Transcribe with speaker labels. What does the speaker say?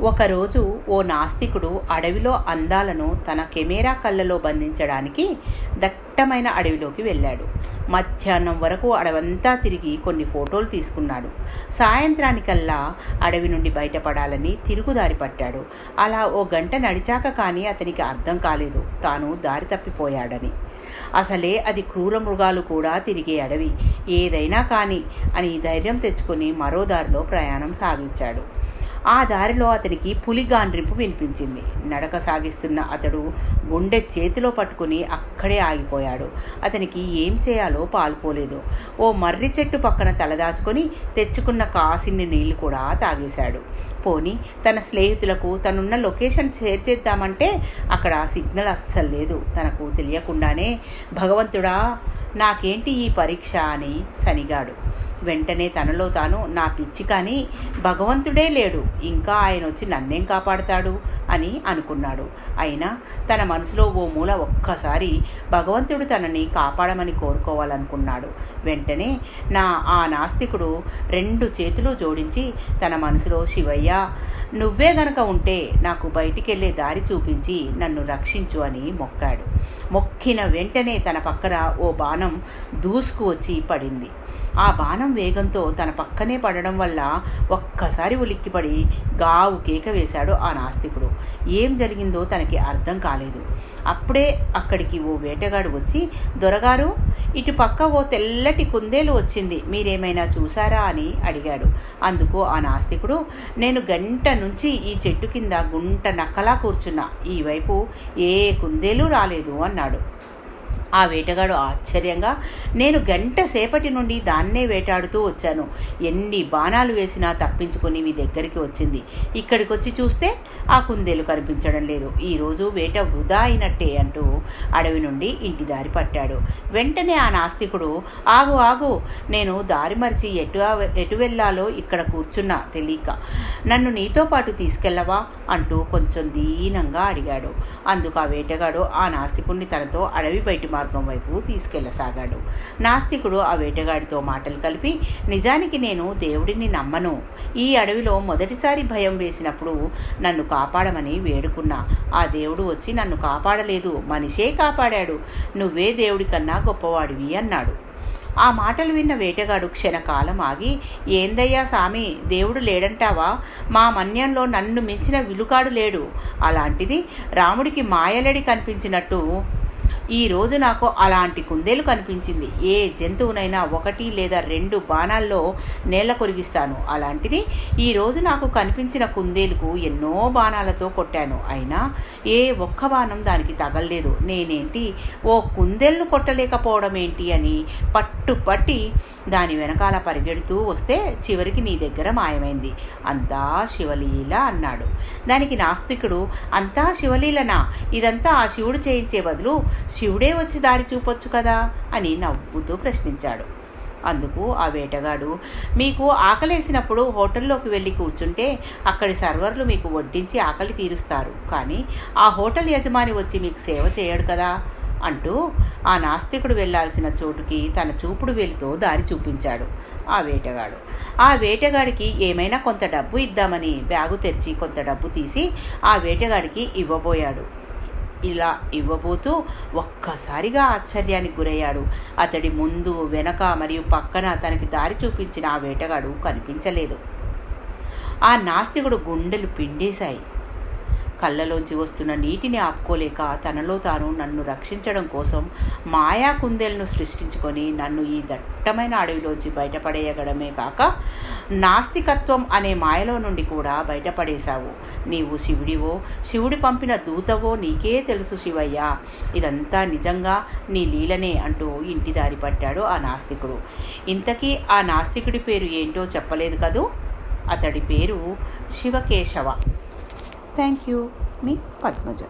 Speaker 1: ఒకరోజు ఓ నాస్తికుడు అడవిలో అందాలను తన కెమెరా కళ్ళలో బంధించడానికి దట్టమైన అడవిలోకి వెళ్ళాడు. మధ్యాహ్నం వరకు అడవంతా తిరిగి కొన్ని ఫోటోలు తీసుకున్నాడు. సాయంత్రానికల్లా అడవి నుండి బయటపడాలని తిరుగుదారి పట్టాడు. అలా ఓ గంట నడిచాక కానీ అతనికి అర్థం కాలేదు తాను దారి తప్పిపోయాడని. అసలే అది క్రూర మృగాలు కూడా తిరిగే అడవి, ఏదైనా కానీ అని ధైర్యం తెచ్చుకొని మరో దారిలో ప్రయాణం సాగించాడు. ఆ దారిలో అతనికి పులి గాండ్రింపు వినిపించింది. నడక సాగిస్తున్న అతడు గుండె చేతిలో పట్టుకుని అక్కడే ఆగిపోయాడు. అతనికి ఏం చేయాలో పాలుపోలేదు. ఓ మర్రి చెట్టు పక్కన తలదాచుకొని తెచ్చుకున్న కాసిన్ని నీళ్లు కూడా తాగేశాడు. పోని తన స్నేహితులకు తనున్న లొకేషన్ షేర్ చేద్దామంటే అక్కడ సిగ్నల్ అస్సలు లేదు. తనకు తెలియకుండానే భగవంతుడా నాకేంటి ఈ పరీక్ష అని సనిగాడు. వెంటనే తనలో తాను నా పిచ్చి కానీ భగవంతుడే లేడు, ఇంకా ఆయన వచ్చి నన్నేం కాపాడుతాడు అని అనుకున్నాడు. అయినా తన మనసులో ఓ మూల ఒక్కసారి భగవంతుడు తనని కాపాడమని కోరుకోవాలనుకున్నాడు. వెంటనే ఆ నాస్తికుడు 2 చేతులు జోడించి తన మనసులో శివయ్య నువ్వే గనక ఉంటే నాకు బయటికెళ్ళే దారి చూపించి నన్ను రక్షించు అని మొక్కాడు. మొక్కిన వెంటనే తన పక్కన ఓ బాణం దూసుకు వచ్చి పడింది. ఆ బాణం వేగంతో తన పక్కనే పడడం వల్ల ఒక్కసారి ఉలిక్కిపడి గావు కేక వేశాడు ఆ నాస్తికుడు. ఏం జరిగిందో తనకి అర్థం కాలేదు. అప్పుడే అక్కడికి ఓ వేటగాడు వచ్చి, దొరగారు ఇటు పక్క ఓ తెల్లటి కుందేలు వచ్చింది, మీరేమైనా చూసారా అని అడిగాడు. అందుకు ఆ నాస్తికుడు, నేను గంట నుంచి ఈ చెట్టు కింద గుంట నక్కలా కూర్చున్నా, ఈ వైపు ఏ కుందేలు రాలేదు అన్నాడు. ఆ వేటగాడు ఆశ్చర్యంగా, నేను గంట సేపటి నుండి దాన్నే వేటాడుతూ వచ్చాను, ఎన్ని బాణాలు వేసినా తప్పించుకొని మీ దగ్గరికి వచ్చింది, ఇక్కడికి వచ్చి చూస్తే ఆ కుందేలు కనిపించడం లేదు, ఈరోజు వేట వృధా అయినట్టే అంటూ అడవి నుండి ఇంటి దారి పట్టాడు. వెంటనే ఆ నాస్తికుడు, ఆగు ఆగు, నేను దారి మరిచి ఎటు వెళ్ళాలో ఇక్కడ కూర్చున్నా తెలియక, నన్ను నీతో పాటు తీసుకెళ్ళవా అంటూ కొంచెం దీనంగా అడిగాడు. అందుకు ఆ వేటగాడు ఆ నాస్తికుడిని తనతో అడవి బయట మార్గం వైపు తీసుకెళ్లసాగాడు. నాస్తికుడు ఆ వేటగాడితో మాటలు కలిపి, నిజానికి నేను దేవుడిని నమ్మను, ఈ అడవిలో మొదటిసారి భయం వేసినప్పుడు నన్ను కాపాడమని వేడుకున్నా, ఆ దేవుడు వచ్చి నన్ను కాపాడలేదు, మనిషే కాపాడాడు, నువ్వే దేవుడి కన్నా గొప్పవాడివి అన్నాడు. ఆ మాటలు విన్న వేటగాడు క్షణకాలం ఆగి, ఏందయ్యా సామి, దేవుడు లేడంటావా, మా మన్యంలో నన్ను మించిన విలుకాడు లేడు, అలాంటిది రాముడికి మాయలడి కనిపించినట్టు ఈరోజు నాకు అలాంటి కుందేలు కనిపించింది, ఏ జంతువునైనా 1 లేదా 2 బాణాల్లో నేల కొరిగిస్తాను, అలాంటిది ఈరోజు నాకు కనిపించిన కుందేలుకు ఎన్నో బాణాలతో కొట్టాను, అయినా ఏ ఒక్క బాణం దానికి తగలలేదు, నేనేంటి ఓ కుందేలును కొట్టలేకపోవడం ఏంటి అని పట్టుపట్టి దాని వెనకాల పరిగెడుతూ వస్తే చివరికి నీ దగ్గర మాయమైంది, అంతా శివలీల అన్నాడు. దానికి నాస్తికుడు, అంతా శివలీలనా, ఇదంతా ఆ శివుడు చేయించే బదులు శివుడే వచ్చి దారి చూపొచ్చు కదా అని నవ్వుతూ ప్రశ్నించాడు. అందుకు ఆ వేటగాడు, మీకు ఆకలేసినప్పుడు హోటల్లోకి వెళ్ళి కూర్చుంటే అక్కడి సర్వర్లు మీకు వడ్డించి ఆకలి తీరుస్తారు, కానీ ఆ హోటల్ యజమాని వచ్చి మీకు సేవ చేయడు కదా అంటూ ఆ నాస్తికుడు వెళ్లాల్సిన చోటుకి తన చూపుడు వేలుతో దారి చూపించాడు ఆ వేటగాడికి ఏమైనా కొంత డబ్బు ఇద్దామని బ్యాగు తెరిచి కొంత డబ్బు తీసి ఆ వేటగాడికి ఇవ్వబోయాడు. ఇలా ఇవ్వబోతూ ఒక్కసారిగా ఆశ్చర్యానికి గురయ్యాడు. అతడి ముందు వెనక మరియు పక్కన తనకి దారి చూపించిన ఆ వేటగాడు కనిపించలేదు. ఆ నాస్తికుడు గుండెలు పిండేశాయి. కళ్ళలోంచి వస్తున్న నీటిని ఆపుకోలేక తనలో తాను నన్ను రక్షించడం కోసం మాయా కుందేలను సృష్టించుకొని నన్ను ఈ దట్టమైన అడవిలోంచి బయటపడేయగడమే కాక నాస్తికత్వం అనే మాయలో నుండి కూడా బయటపడేశావు. నీవు శివుడివో, శివుడి పంపిన దూతవో నీకే తెలుసు శివయ్య, ఇదంతా నిజంగా నీ లీలనే అంటూ ఇంటి దారి పట్టాడు ఆ నాస్తికుడు. ఇంతకీ ఆ నాస్తికుడి పేరు ఏంటో చెప్పలేదు కదూ, అతడి పేరు Shivakeshava. Thank you. Me Padmaja.